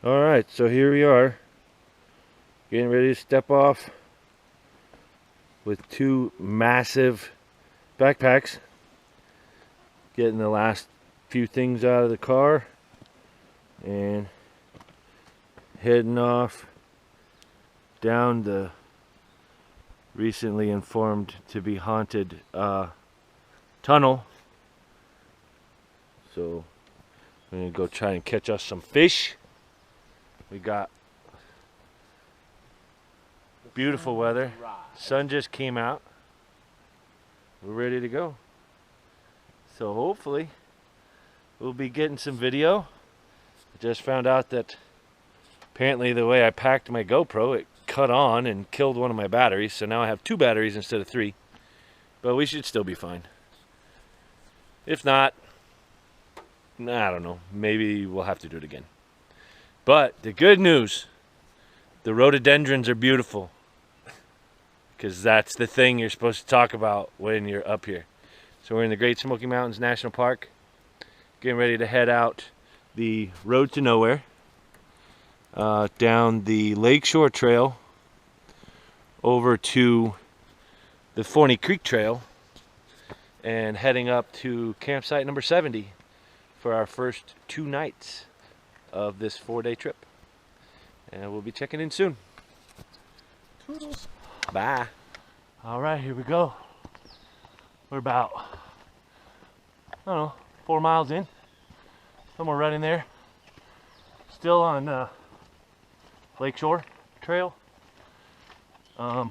Alright, so here we are, getting ready to step off with two massive backpacks, getting the last few things out of the car, and heading off down the recently informed to be haunted tunnel. So we're gonna go try and catch us some fish. We got beautiful weather. Sun just came out. We're ready to go. So hopefully we'll be getting some video. I just found out that apparently the way I packed my GoPro, it cut on and killed one of my batteries. So now I have two batteries instead of three. But we should still be fine. If not, I don't know. Maybe we'll have to do it again. But the good news, the rhododendrons are beautiful. Because that's the thing you're supposed to talk about when you're up here. So we're in the Great Smoky Mountains National Park. Getting ready to head out the road to nowhere. Down the Lakeshore Trail. Over to the Forney Creek Trail. And heading up to campsite number 70 for our first 2 nights of this 4-day trip. And we'll be checking in soon. Toodles. Bye. All right, here we go. We're about, I don't know, 4 miles in. Somewhere right in there. Still on Lakeshore Trail. It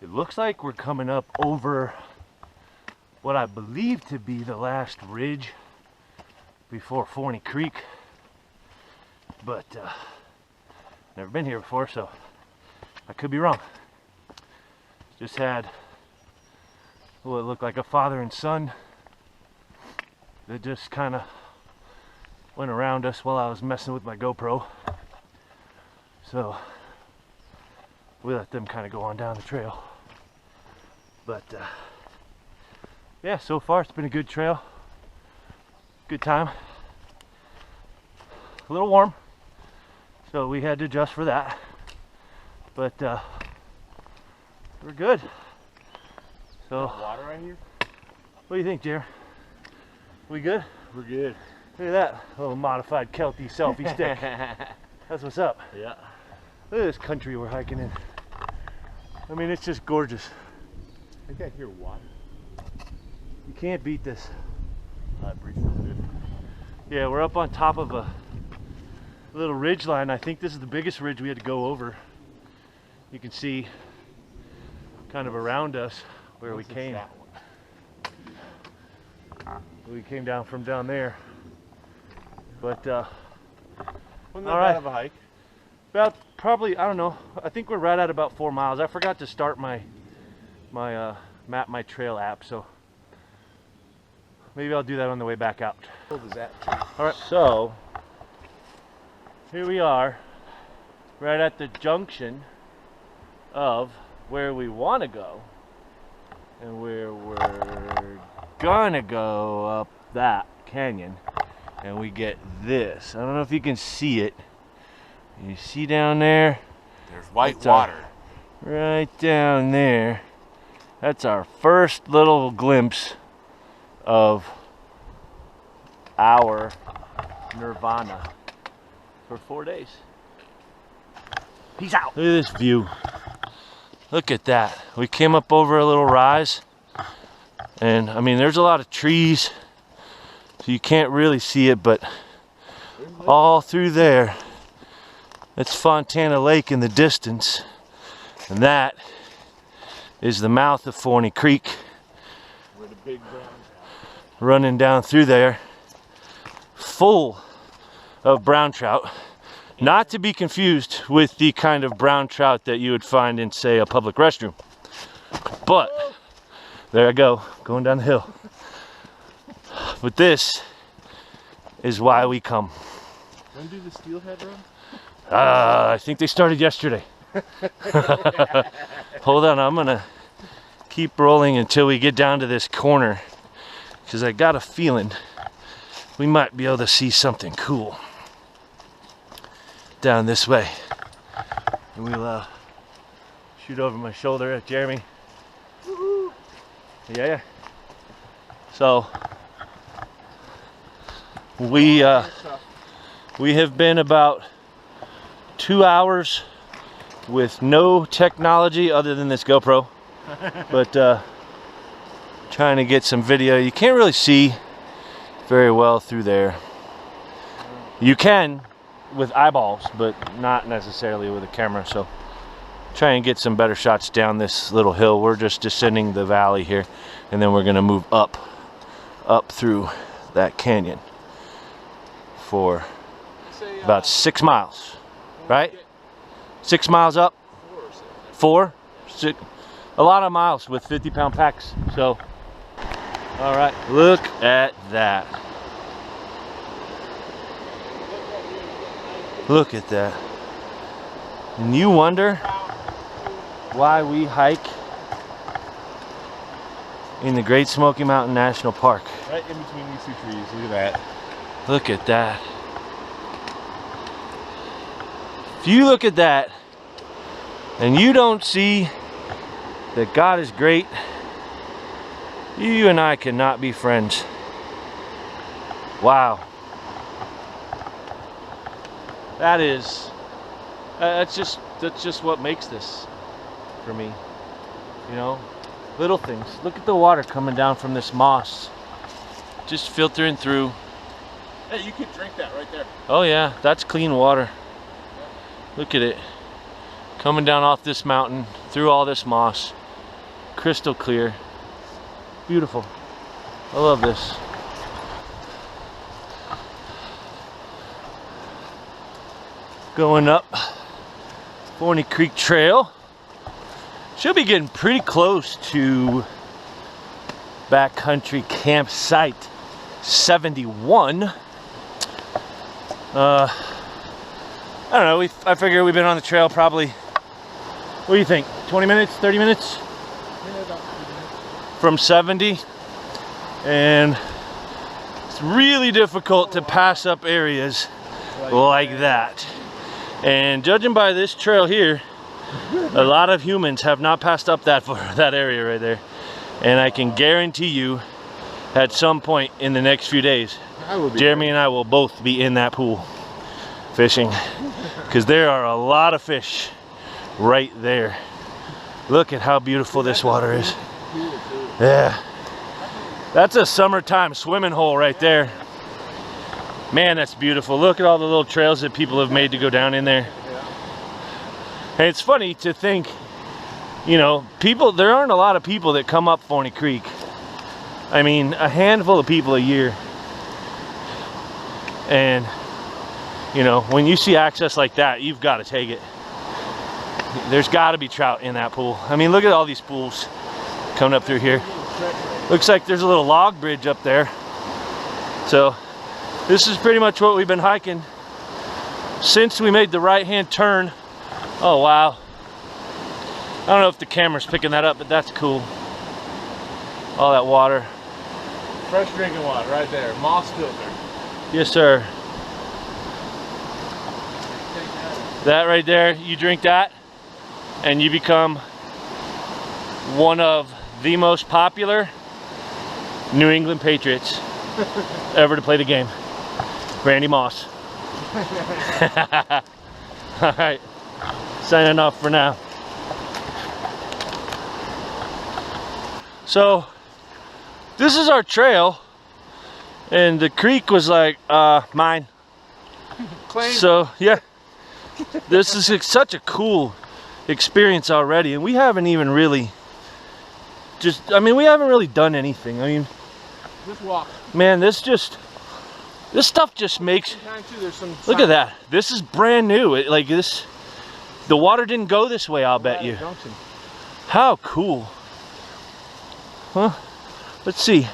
looks like we're coming up over what I believe to be the last ridge before Forney Creek. But never been here before, so I could be wrong. Just had what looked like a father and son that just kind of went around us while I was messing with my GoPro. So we let them kind of go on down the trail. But yeah, so far it's been a good trail. Good time. A little warm. So we had to adjust for that, but we're good. So, water right here? What do you think, Jer? We good? We're good. Look at that little modified Kelty selfie stick. That's what's up. Yeah. Look at this country we're hiking in. I mean, it's just gorgeous. I think I hear water. You can't beat this. That breeze is good. Yeah, we're up on top of a little ridge line. I think this is the biggest ridge we had to go over. You can see kind of around us where we came. We came down from down there. But wasn't that all right. bad of a hike? About probably, I don't know, I think we're right at about 4 miles. I forgot to start my Map My Trail app, so maybe I'll do that on the way back out. What is that? All right, so here we are, right at the junction of where we want to go and where we're gonna go up that canyon, and we get this. I don't know if you can see it. You see down there? There's white water. Right down there. That's our first little glimpse of our nirvana for 4 days. Peace out. Look at this view. Look at that. We came up over a little rise, and I mean, there's a lot of trees, so you can't really see it, but all through there, it's Fontana Lake in the distance, and that is the mouth of Forney Creek. Where the big brown running down through there, full of brown trout. Not to be confused with the kind of brown trout that you would find in, say, a public restroom. But, there I go, going down the hill. But this is why we come. When do the steelhead run? I think they started yesterday. Hold on, I'm gonna keep rolling until we get down to this corner, because I got a feeling we might be able to see something cool. down this way. And we'll shoot over my shoulder at Jeremy. Yeah. So we have been about 2 hours with no technology other than this GoPro, but trying to get some video. You can't really see very well through there. You can with eyeballs, but not necessarily with a camera. So try and get some better shots down this little hill. We're just descending the valley here, and then we're gonna move up through that canyon for about 6 miles, right? 6 miles up, 4, 6, a lot of miles with 50-pound packs. So, all right, look at that. Look at that. And you wonder why we hike in the Great Smoky Mountain National Park. Right in between these two trees. Look at that. Look at that. If you look at that and you don't see that God is great, you and I cannot be friends. Wow. That is, that's just what makes this for me. You know, little things. Look at the water coming down from this moss, just filtering through. Hey, you could drink that right there. Oh yeah, that's clean water. Look at it. Coming down off this mountain, through all this moss. Crystal clear. Beautiful. I love this. Going up Forney Creek Trail. Should be getting pretty close to backcountry campsite 71. I don't know, I figure we've been on the trail probably, what do you think, 20 minutes, 30 minutes? Yeah, about 30 minutes. From 70. And it's really difficult to pass up areas like that. And judging by this trail here, a lot of humans have not passed up that area right there. And I can guarantee you, at some point in the next few days, Jeremy and I will both be in that pool fishing, because there are a lot of fish right there. Look at how beautiful this water is. Yeah, that's a summertime swimming hole right there. Man, that's beautiful. Look at all the little trails that people have made to go down in there. And it's funny to think, you know, there aren't a lot of people that come up Forney Creek. I mean, a handful of people a year. And you know, when you see access like that, you've got to take it. There's got to be trout in that pool. I mean, look at all these pools coming up through here. Looks like there's a little log bridge up there. So this is pretty much what we've been hiking since we made the right-hand turn. Oh, wow. I don't know if the camera's picking that up, but that's cool. All that water. Fresh drinking water right there. Moss filter. Yes, sir. That right there, you drink that and you become one of the most popular New England Patriots ever to play the game. Randy Moss. All right, signing off for now. So this is our trail, and the creek was like, mine. Claim. So yeah. This is such a cool experience already, and we haven't even really we haven't really done anything. I mean, Just walk. Man, this stuff just makes, look at that. This is brand new. The water didn't go this way, I'll bet you. How cool. Huh? Let's see.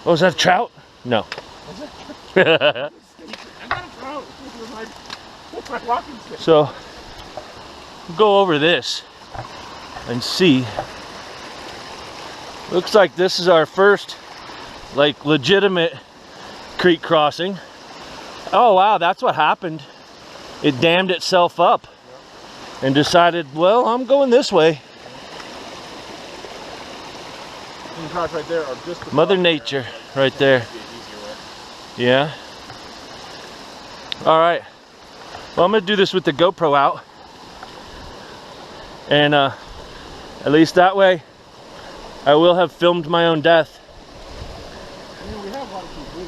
Oh, is that a trout? No. So go over this and see. Looks like this is our first legitimate creek crossing. Oh wow, that's what happened. it dammed itself up and decided, well, I'm going this way. These rocks right there are just the Mother Nature right there. Yeah. All right. Well, I'm gonna do this with the GoPro out, and at least that way, I will have filmed my own death. I mean, we have a lot of people.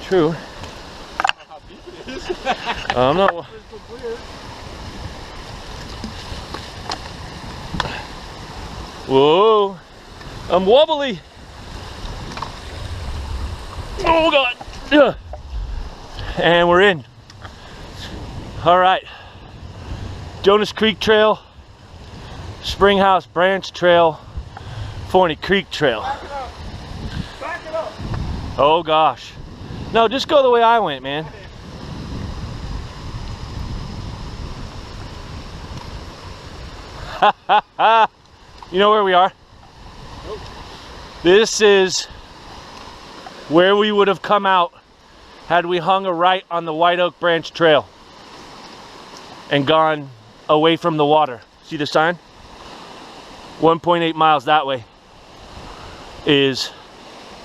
True. How deep it is. I'm not. Whoa! I'm wobbly. Oh God! Ugh. And we're in. All right. Jonas Creek Trail, Springhouse Branch Trail, Forney Creek Trail. Back it up. Back it up. Oh gosh. No, just go the way I went, man. You know where we are? Nope. This is where we would have come out had we hung a right on the White Oak Branch Trail and gone away from the water. See the sign? 1.8 miles that way is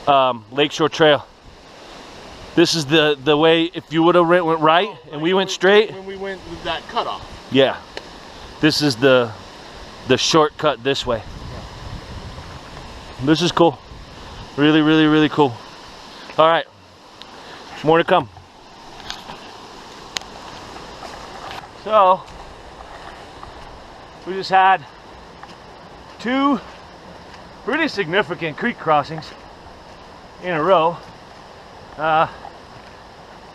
Lakeshore Trail. This is the way, if you would have went right and we went straight. When we went with that cutoff. Yeah. This is the shortcut this way. This is cool. Really, really, really cool. All right. More to come. So, we just had 2 pretty significant creek crossings in a row. I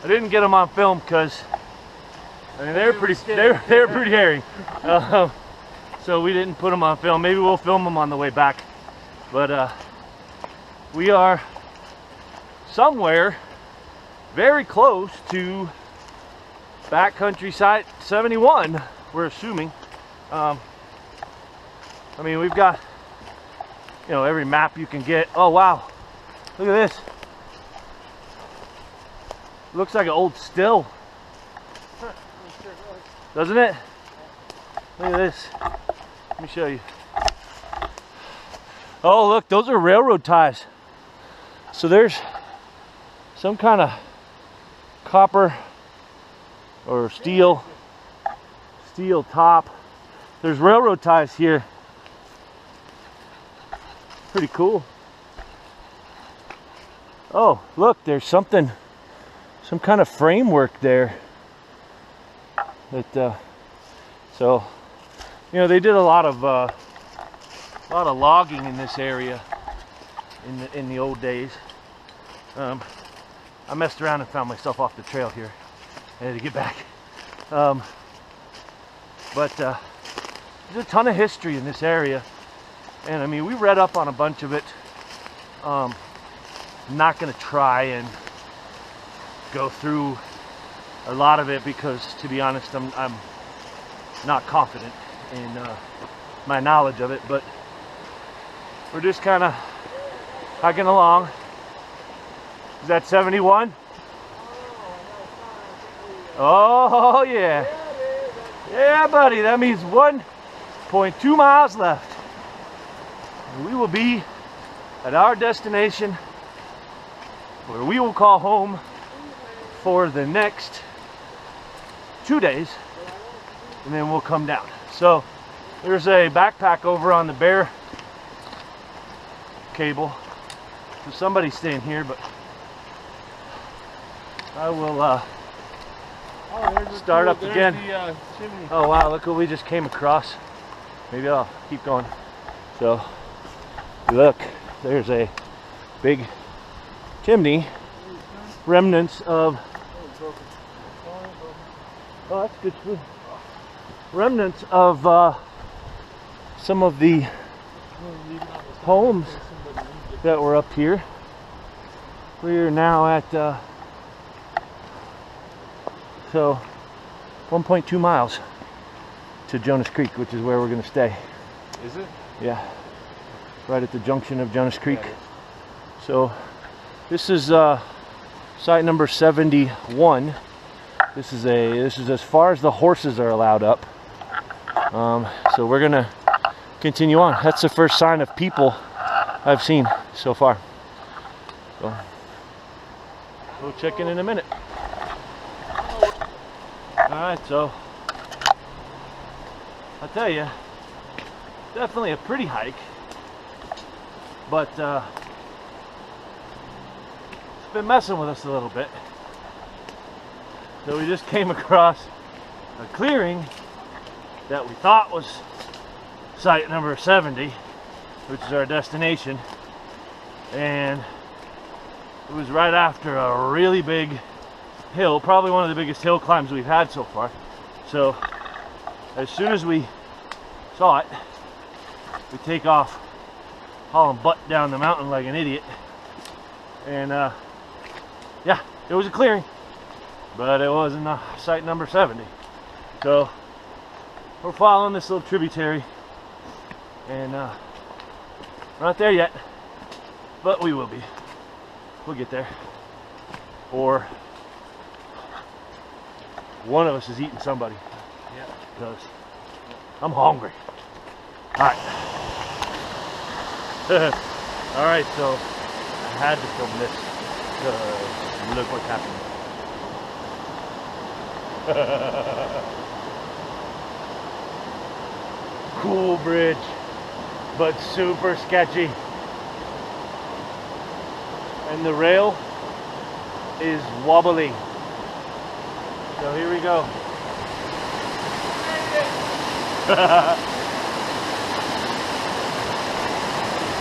didn't get them on film because I mean they were pretty hairy. So we didn't put them on film. Maybe we'll film them on the way back. But we are somewhere very close to backcountry site 71, we're assuming. I mean, we've got, you know, every map you can get. Oh wow, look at this. Looks like an old still, doesn't it? Look at this. Let me show you. Oh look, those are railroad ties. So there's some kind of copper or steel top. There's railroad ties here. Pretty cool. Oh look, there's some kind of framework there that so you know, they did a lot of logging in this area in the old days. I messed around and found myself off the trail here. I had to get back. But there's a ton of history in this area, and I mean, we read up on a bunch of it. I'm not going to try and go through a lot of it because, to be honest, I'm not confident in my knowledge of it, but we're just kind of hiking along. Is that 71? Oh yeah. Yeah, buddy, that means 1.2 miles left. We will be at our destination, where we will call home for the next 2 days, and then we'll come down. So there's a backpack over on the bear cable. So somebody's staying here, but I will start up again. Oh wow, look what we just came across. Maybe I'll keep going. So look, there's a big chimney, remnants of, oh that's good food. Remnants of some of the homes that were up here. We are now at so 1.2 miles to Jonas Creek, which is where we're going to stay. Is it? Yeah, right at the junction of Jonas Creek. So this is site number 71, This is as far as the horses are allowed up. So we're gonna continue on. That's the first sign of people I've seen so far. So we'll check in a minute. All right, so I'll tell you, definitely a pretty hike, but it's been messing with us a little bit. So we just came across a clearing that we thought was site number 70, which is our destination, and it was right after a really big hill, probably one of the biggest hill climbs we've had so far. So as soon as we saw it, we take off hauling butt down the mountain like an idiot, and yeah, it was a clearing, but it wasn't site number 70. So we're following this little tributary, and we're not there yet, but we will be. We'll get there, or one of us is eating somebody. Yeah, because I'm hungry. All right. All right, so I had to film this because look what's happening. Cool bridge, but super sketchy. And the rail is wobbly. So here we go.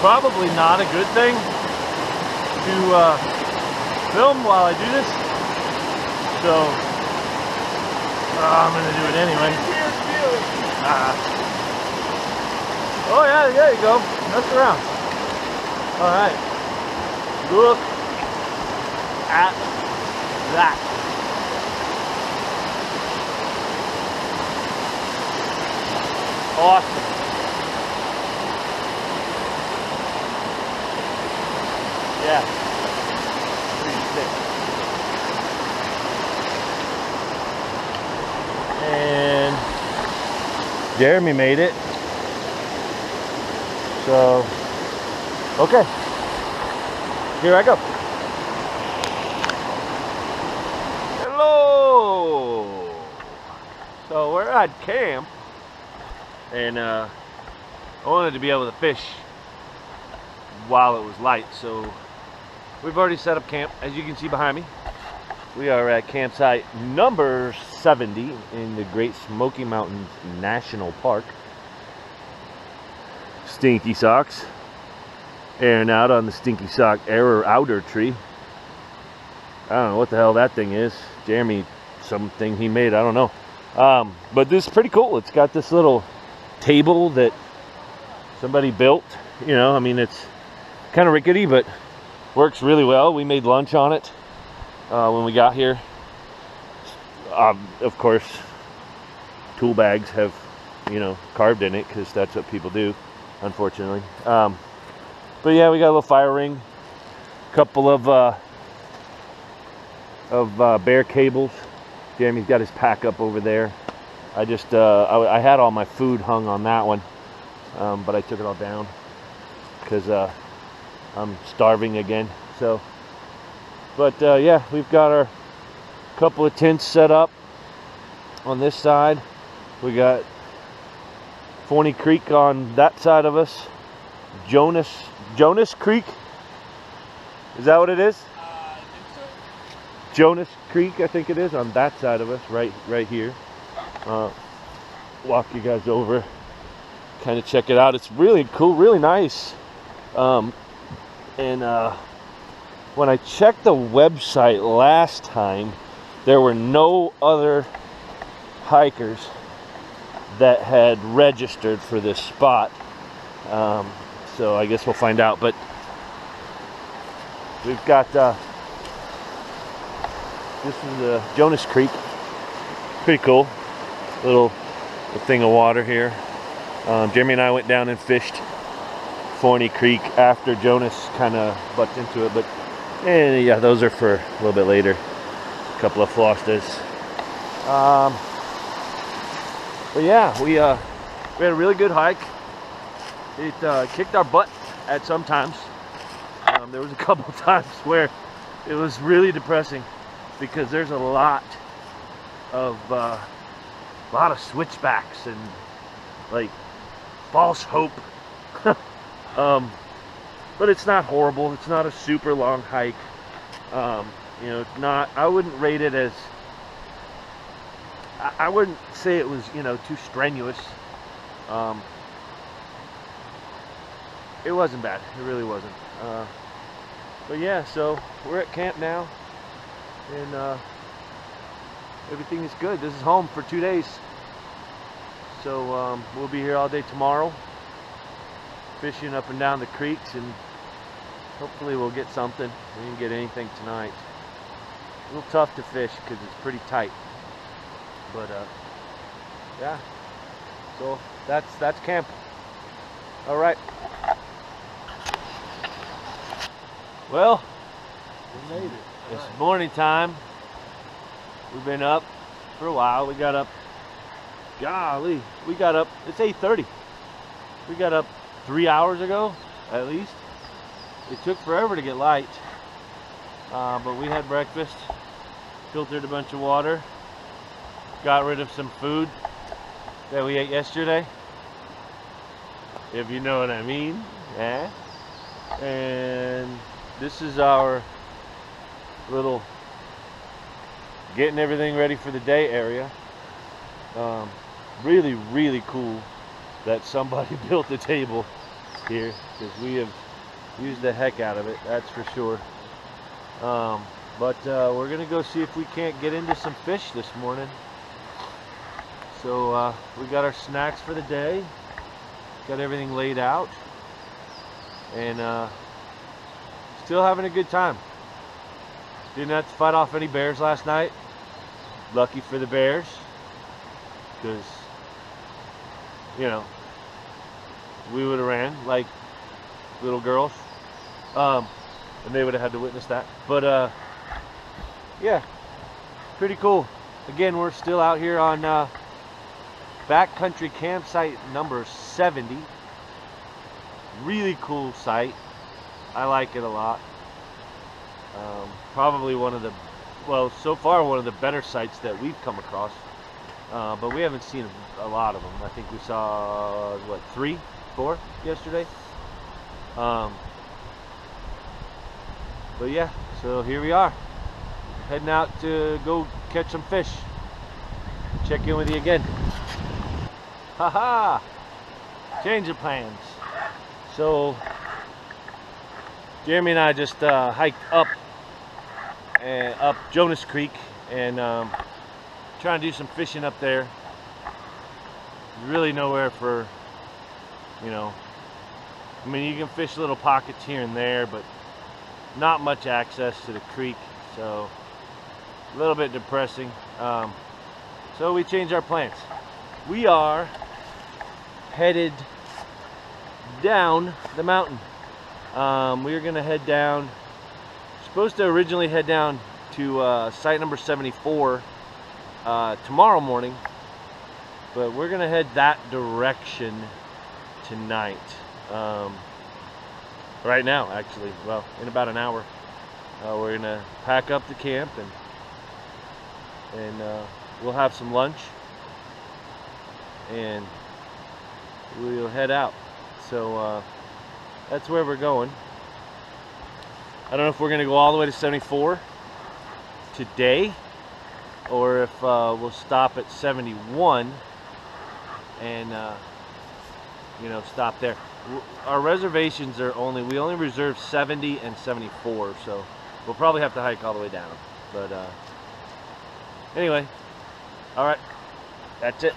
Probably not a good thing to film while I do this, so I'm gonna do it anyway. Oh yeah, there you go. Mess around. All right. Look at that. Awesome. Yeah. Pretty sick. And Jeremy made it. So, okay. Here I go. Hello. So we're at camp, and I wanted to be able to fish while it was light, so we've already set up camp. As you can see behind me, we are at campsite number 70 in the Great Smoky Mountains National Park. Stinky socks airing out on the stinky sock outer tree. I don't know what the hell that thing is. Jeremy, something he made, I don't know. But this is pretty cool. It's got this little table that somebody built. You know, I mean, it's kind of rickety, but works really well. We made lunch on it when we got here. Of course, tool bags have, you know, carved in it because that's what people do, unfortunately. But yeah, we got a little fire ring, a couple of bare cables. Jeremy's got his pack up over there. I just I had all my food hung on that one, but I took it all down because I'm starving again. So, but yeah, we've got our couple of tents set up on this side. We got Forney Creek on that side of us. Jonas Creek. Is that what it is? I think so. Jonas Creek, I think it is, on that side of us, right here. Walk you guys over, kind of check it out. It's really cool, really nice. And when I checked the website last time, there were no other hikers that had registered for this spot. So I guess we'll find out. But we've got this is Jonas Creek. Pretty cool. Little thing of water here. Jeremy and I went down and fished Forney Creek after Jonas kind of butts into it, but yeah, those are for a little bit later. A couple of flostas. But yeah, we had a really good hike. It kicked our butt at some times. There was a couple times where it was really depressing because there's a lot of switchbacks and like false hope. But it's not horrible. It's not a super long hike. You know, it's not. I wouldn't rate it as. I wouldn't say it was, you know, too strenuous. It wasn't bad. It really wasn't. But yeah, so we're at camp now, and everything is good. This is home for 2 days, so we'll be here all day tomorrow, fishing up and down the creeks, and hopefully we'll get something. We didn't get anything tonight. A little tough to fish because it's pretty tight, but yeah. So that's camp. All right. Well, We made it. it's morning time. We've been up for a while. We got up, golly, we got up, it's 8:30. We got up 3 hours ago, at least. It took forever to get light, but we had breakfast, filtered a bunch of water, got rid of some food that we ate yesterday, if you know what I mean. Yeah. And this is our little getting everything ready for the day area. Really, really cool that somebody built a table here, because we have used the heck out of it, that's for sure. But we're gonna go see if we can't get into some fish this morning. So we got our snacks for the day, got everything laid out, and still having a good time. Didn't have to fight off any bears last night. Lucky for the bears, because, you know, we would have ran like little girls, and they would have had to witness that. But yeah, pretty cool. Again, we're still out here on backcountry campsite number 70. Really cool site. I like it a lot. Probably one of the, well, so far one of the better sites that we've come across. But we haven't seen a lot of them. I think we saw, what, 3, 4 yesterday. But yeah, so here we are, heading out to go catch some fish. Check in with you again. Haha! Change of plans. So Jeremy and I just hiked up Jonas Creek, and trying to do some fishing up there. There's really nowhere for, you know, I mean, you can fish little pockets here and there, but not much access to the creek, so a little bit depressing. So we changed our plans. We are headed down the mountain. We are gonna head down, supposed to originally head down to site number 74 tomorrow morning, but we're gonna head that direction tonight. Right now, actually, well, in about an hour. We're gonna pack up the camp, and we'll have some lunch, and we'll head out. So that's where we're going. I don't know if we're gonna go all the way to 74 today, or if we'll stop at 71 and you know, stop there. Our reservations are we only reserved 70 and 74, so we'll probably have to hike all the way down. But anyway, all right, that's it.